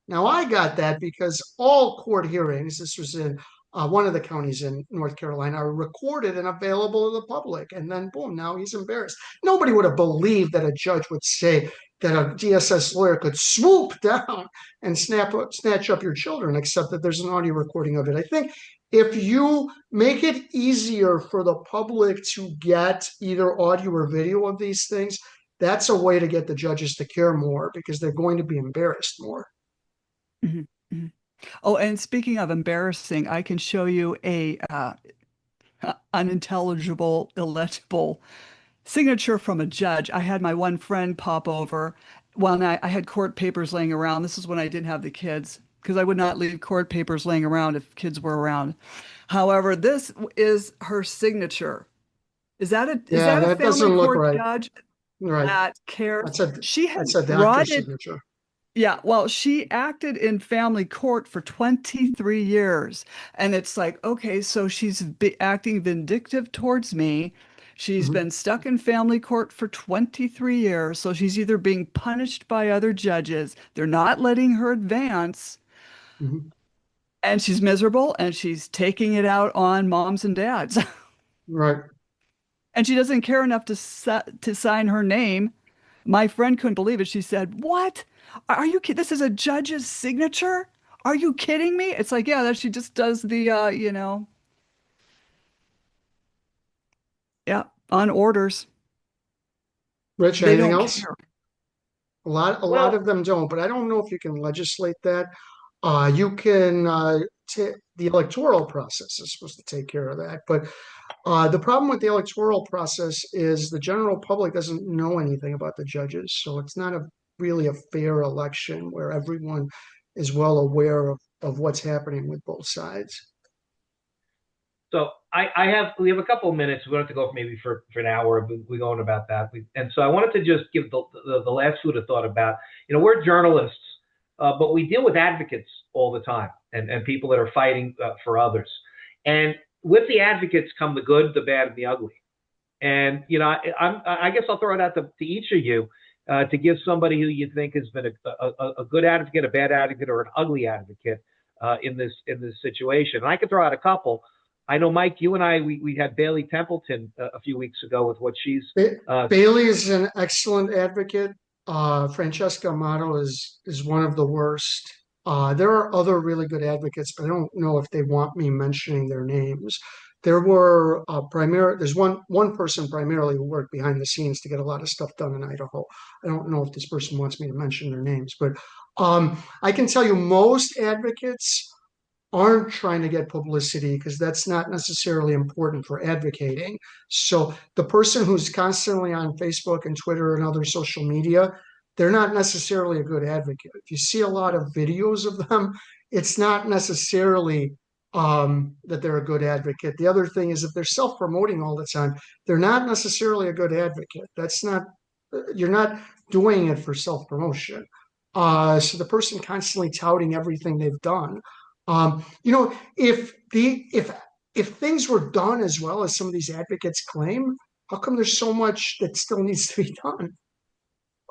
Now, I got that because all court hearings, this was in one of the counties in North Carolina, are recorded and available to the public. And then, boom, now he's embarrassed. Nobody would have believed that a judge would say that a DSS lawyer could swoop down and snatch up your children, except that there's an audio recording of it. I think if you make it easier for the public to get either audio or video of these things, that's a way to get the judges to care more because they're going to be embarrassed more. Mhm, mhm. Oh, and speaking of embarrassing, I can show you a unintelligible, illegible signature from a judge. I had my one friend pop over when I had court papers laying around. This is when I didn't have the kids because I would not leave court papers laying around if kids were around. However, this is her signature. Is Yeah, that a that family doesn't look court right. judge? Right. that cares. That's a She had that's a brought doctor's it. signature. Yeah, well, she acted in family court for 23 years. And it's like, okay, so she's acting vindictive towards me. She's Hmm. been stuck in family court for 23 years. So she's either being punished by other judges, they're not letting her advance, Hmm. and she's miserable and she's taking it out on moms and dads. Right. And she doesn't care enough to sign her name. My friend couldn't believe it. She said, "What? Are you kidding? This is a judge's signature? Are you kidding me?" It's like, yeah, that she just does the, yeah, on orders. Rich, They anything don't else? care. A lot Well, of them don't, but I don't know if you can legislate that. You can, the electoral process is supposed to take care of that. But the problem with the electoral process is the general public doesn't know anything about the judges. So it's not really a fair election where everyone is well aware of what's happening with both sides. so we have a couple of minutes. We don't have to go maybe for an hour. We're going about that. And so I wanted to just give the last food of thought about, we're journalists, but we deal with advocates all the time and people that are fighting for others. And with the advocates come the good, the bad, and the ugly. And, I guess I'll throw it out to each of you to give somebody who you think has been a good advocate, a bad advocate, or an ugly advocate in this situation. And I could throw out a couple. I know, Mike, you and we had Bailey Templeton a few weeks ago with what she's. Bailey is an excellent advocate. Francesca Amato is one of the worst. There are other really good advocates, but I don't know if they want me mentioning their names. There's one person primarily who worked behind the scenes to get a lot of stuff done in Idaho. I don't know if this person wants me to mention their names, but I can tell you most advocates aren't trying to get publicity because that's not necessarily important for advocating. So the person who's constantly on Facebook and Twitter and other social media, they're not necessarily a good advocate. If you see a lot of videos of them, it's not necessarily that they're a good advocate. The other thing is if they're self-promoting all the time, they're not necessarily a good advocate. You're not doing it for self-promotion. So the person constantly touting everything they've done, if things were done as well as some of these advocates claim, how come there's so much that still needs to be done?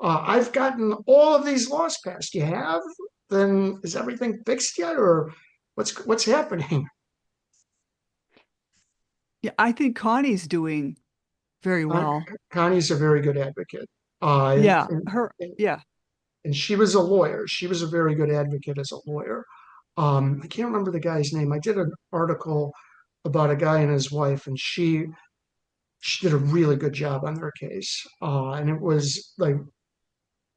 I've gotten all of these laws passed. You have? Then is everything fixed yet, or what's happening? Yeah, I think Connie's doing very Con- well. Connie's a very good advocate, and, Yeah, and her, yeah. and she was a lawyer. She was a very good advocate as a lawyer. I can't remember the guy's name. I did an article about a guy and his wife, and she did a really good job on their case. And it was like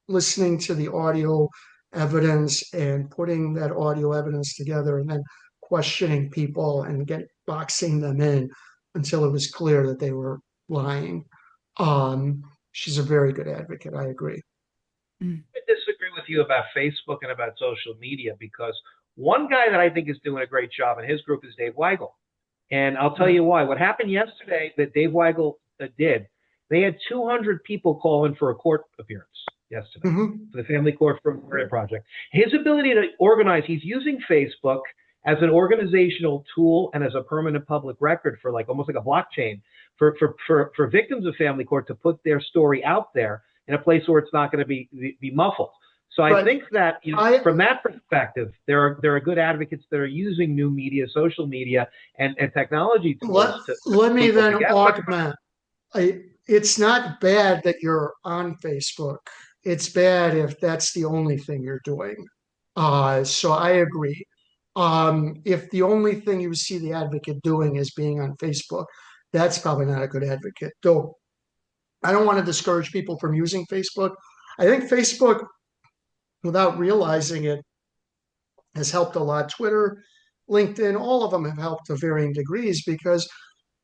listening to the audio evidence and putting that audio evidence together and then questioning people and boxing them in until it was clear that they were lying. She's a very good advocate. I agree. Mm. I disagree with you about Facebook and about social media because one guy that I think is doing a great job in his group is Dave Weigel. And I'll tell you why. What happened yesterday that Dave Weigel did, they had 200 people call in for a court appearance yesterday Mm-hmm. for the Family Court for Murder Project. His ability to organize, he's using Facebook as an organizational tool and as a permanent public record for almost like a blockchain for victims of family court to put their story out there in a place where it's not going to be muffled. So I think that from that perspective, there are good advocates that are using new media, social media, and technology tools let me then together. augment. It's not bad that you're on Facebook. It's bad if that's the only thing you're doing. So I agree. If the only thing you see the advocate doing is being on Facebook, that's probably not a good advocate. Though I don't want to discourage people from using Facebook. I think Facebook, without realizing it, has helped a lot. Twitter, LinkedIn, all of them have helped to varying degrees because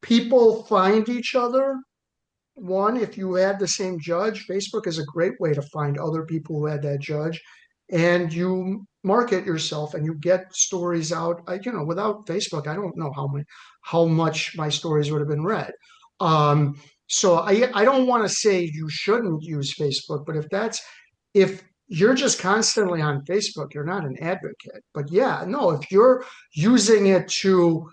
people find each other. One, if you had the same judge, Facebook is a great way to find other people who had that judge, and you market yourself and you get stories out. Without Facebook, I don't know how much my stories would have been read. So I don't want to say you shouldn't use Facebook, but if you're just constantly on Facebook, you're not an advocate. But yeah, no, if you're using it to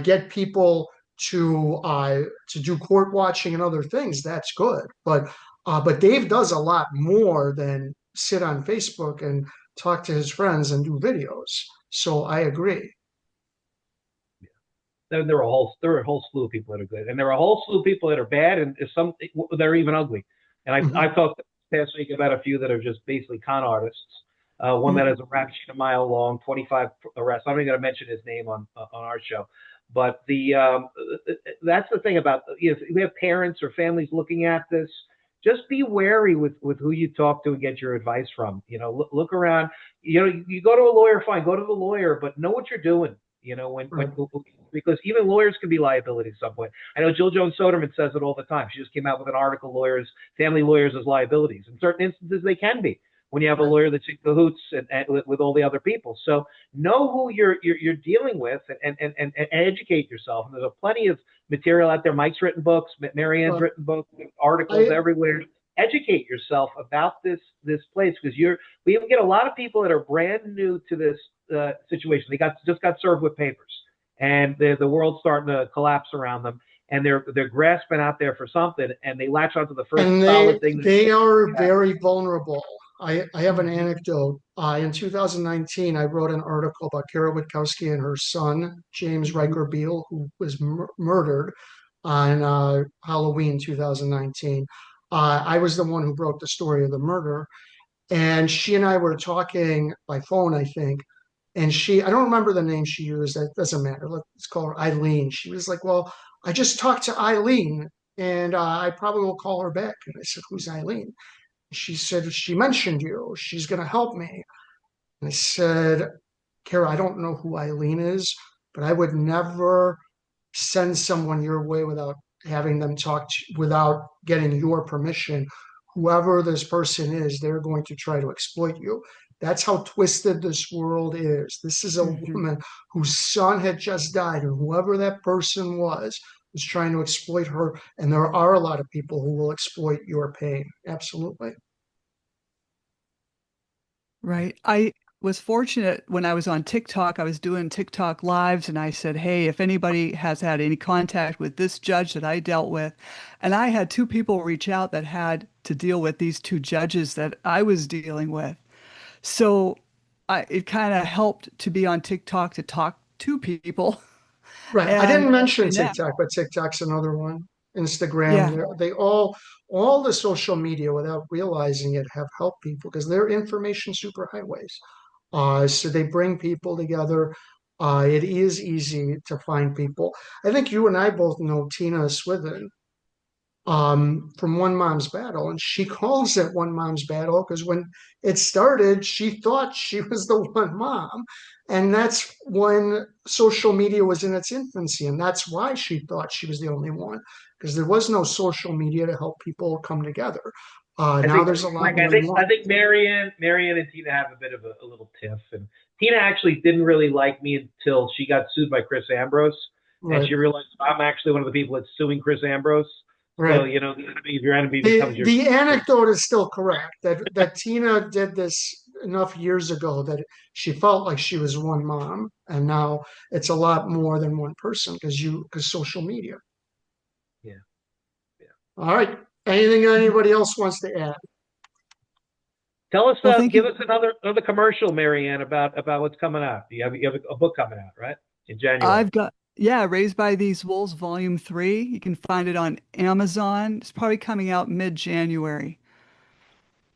get people to do court watching and other things, that's good. But Dave does a lot more than sit on Facebook and talk to his friends and do videos. So I agree. There are a whole slew of people that are good, and there are a whole slew of people that are bad, and some that are even ugly. And I Mhm. talked this past week about a few that are just basically con artists. One that Mhm. has a rap sheet a mile long, 25 arrests. I'm not going to mention his name on our show, but that's the thing about, if we have parents or families looking at this. Just be wary with who you talk to and get your advice from. Look around. You go to a lawyer, fine, go to the lawyer, but know what you're doing. When Right. because even lawyers can be liability at some point. I know Jill Jones Soderman says it all the time. She just came out with an article, family lawyers as liabilities. In certain instances, they can be when you have a Right. lawyer that's in cahoots and with all the other people. So know who you're dealing with, and educate yourself. And there's plenty of material out there. Mike's written books, Marianne's Well, written books, articles I everywhere. Educate yourself about this place, because we get a lot of people that are brand new to this situation. They just got served with papers, and the world's starting to collapse around them, and they're grasping out there for something, and they latch onto the first and solid thing that they are they have. very vulnerable. I have an Mhm. anecdote. In 2019, I wrote an article about Kara Witkowski and her son, James Mhm. Riker Beale, who was murdered on Halloween 2019. I was the one who broke the story of the murder. And she and I were talking by phone, I think. And I don't remember the name she used. That doesn't matter. Let's call her Eileen. She was like, well, I just talked to Eileen and I probably will call her back. And I said, who's Eileen? She said, she mentioned you. She's going to help me. And I said, Kara, I don't know who Eileen is, but I would never send someone your way without having them without getting your permission. Whoever this person is, they're going to try to exploit you. That's how twisted this world is. This is a Mhm. woman whose son had just died, and whoever that person was trying to exploit her. And there are a lot of people who will exploit your pain. Absolutely. Right. I was fortunate when I was on TikTok, I was doing TikTok lives and I said, hey, if anybody has had any contact with this judge that I dealt with, and I had two people reach out that had to deal with these two judges that I was dealing with. So it kind of helped to be on TikTok to talk to people Right. I and didn't mention connect. TikTok, but TikTok's another one. Instagram, Yeah. they all the social media without realizing it have helped people because they're information superhighways. So they bring people together. It is easy to find people. I think you and I both know Tina Swithin from One Mom's Battle, and she calls it One Mom's Battle because when it started, she thought she was the one mom, and that's when social media was in its infancy, and that's why she thought she was the only one because there was no social media to help people come together. I Now think, there's a lot Mike, more than I one. think Marianne and Tina have a bit of a little tiff, and Tina actually didn't really like me until she got sued by Chris Ambrose, and Right, she realized I'm actually one of the people that's suing Chris Ambrose. So right. your enemy becomes The your. the anecdote is still correct that Tina did this enough years ago that she felt like she was one mom, and now it's a lot more than one person because social media. Yeah, yeah. All right. Anything anybody else wants to add? Tell us, Well, thank give you. us another commercial, Marianne, about what's coming out. You have a book coming out, right, in January? I've got, yeah, Raised by These Wolves, Volume 3. You can find it on Amazon. It's probably coming out mid-January.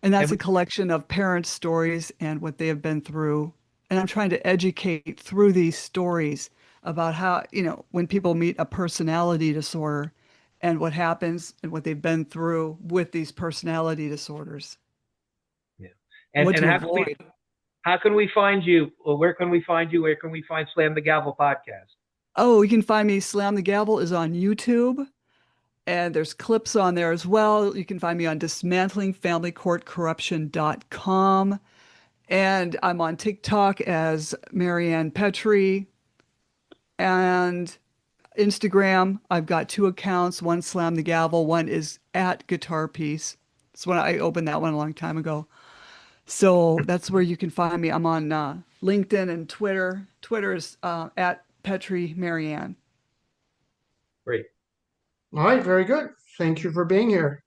And that's a And collection of parents' stories and what they have been through. And I'm trying to educate through these stories about how, when people meet a personality disorder and what happens and what they've been through with these personality disorders, yeah, what and to avoid. how can we find you? Or where can we find you? Where can we find Slam the Gavel podcast? Oh, you can find me. Slam the Gavel is on YouTube. And there's clips on there as well. You can find me on dismantlingfamilycourtcorruption.com. And I'm on TikTok as Marianne Petrie. And Instagram, I've got two accounts. One Slam the Gavel, one is at Guitar Piece. So when I opened that one a long time ago. So that's where you can find me. I'm on LinkedIn and Twitter. Twitter is at Petri Marianne. Great. All right, very good. Thank you for being here.